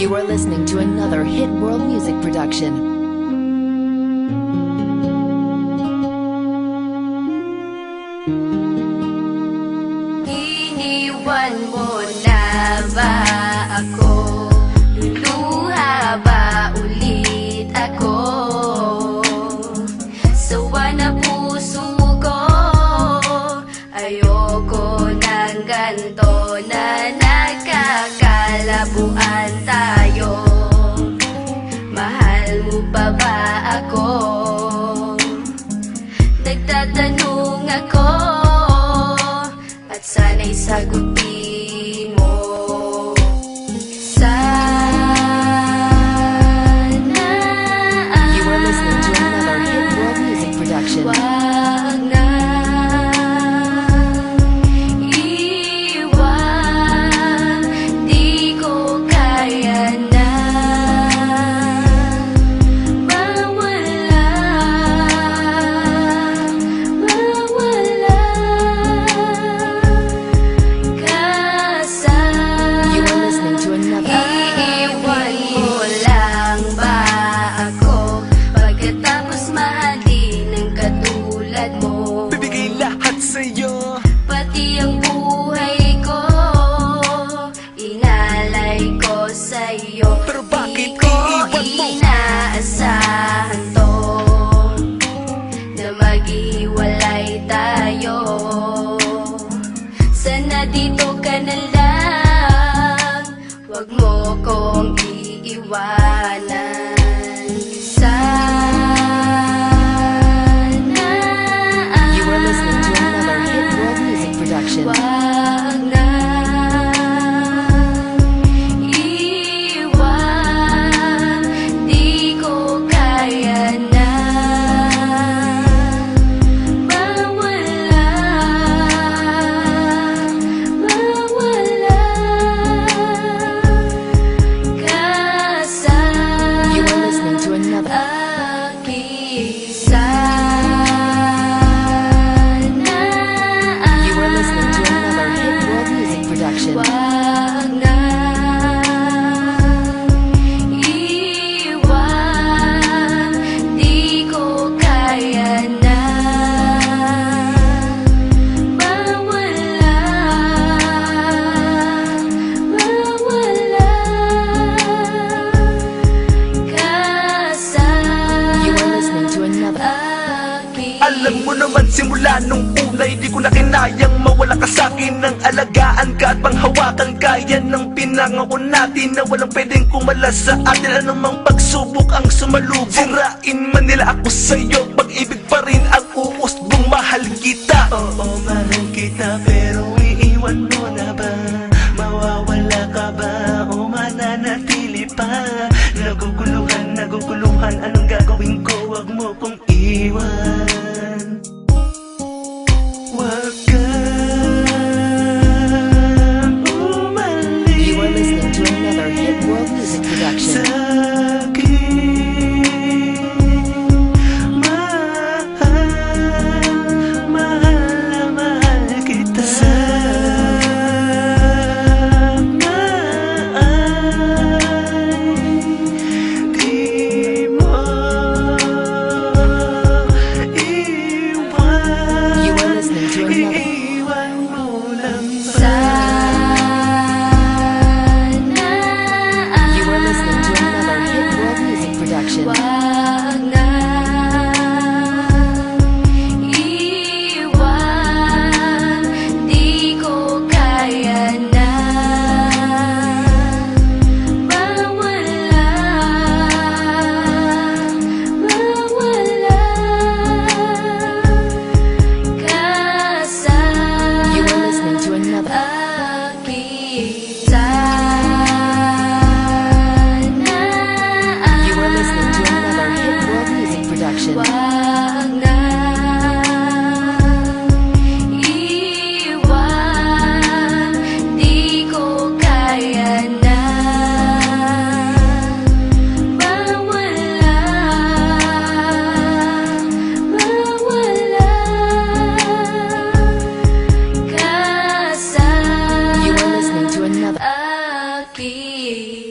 You are listening to another Hit World Music production. Iniwan mo na ba ako? Luluha ba ulit ako? Sawa na puso ko, ayoko ng ganto na nagkakalabuan tayo. Mahal mo pa ba ako? Nagtatanong ako at sana'y sagutin mo. Sana You are listening to another Hit World Music production. wag na iwan, di ko kaya na mawala, ka sa You are listening to another. iiwan mo lang ba ako pagkatapos mahalin ng katulad mo? Bibigay lahat sa'yo. Pati ang buhay ko inalay ko sa'yo. Pero bakit Di ko iiwan mo? inaasahan to na maghiwalay tayo. Sana dito ka na lang, wag mo kong iiwanan. Sana You are listening to another Hit World Music production. wag na iwan, di ko kaya na mawala, ka sa You are listening to another. aking. Sana You are listening to another Hit World Music production. wag na iwan, di ko kaya na mawala, ka sa You are listening to another. aking. Alam mo naman simula nung unay, di ko na kinayang mawala ka sa'kin. Nang alagaan ka at panghawakan ka, yan ang pinangako natin na walang pwedeng kumala sa atin. Anumang pagsubok ang sumalubong, sirain man nila ako sa'yo, pag-ibig pa rin ang uusbong. Mahal kita, oo mahal kita, pero iiwan mo na ba? Mawawala ka ba o mananatili pa? Naguguluhan, anong gagawin ko? Wag mo kong iwan. Wag kang umalis You are listening to another Hit World Music production. sa'kin. Mahal kita. Sana di mo iwan. You are listening to another. Iiwan mo lang ba? Sana You are listening to another Hit World Music production. wag na iwan, di ko kaya na mawala, ka sa sakit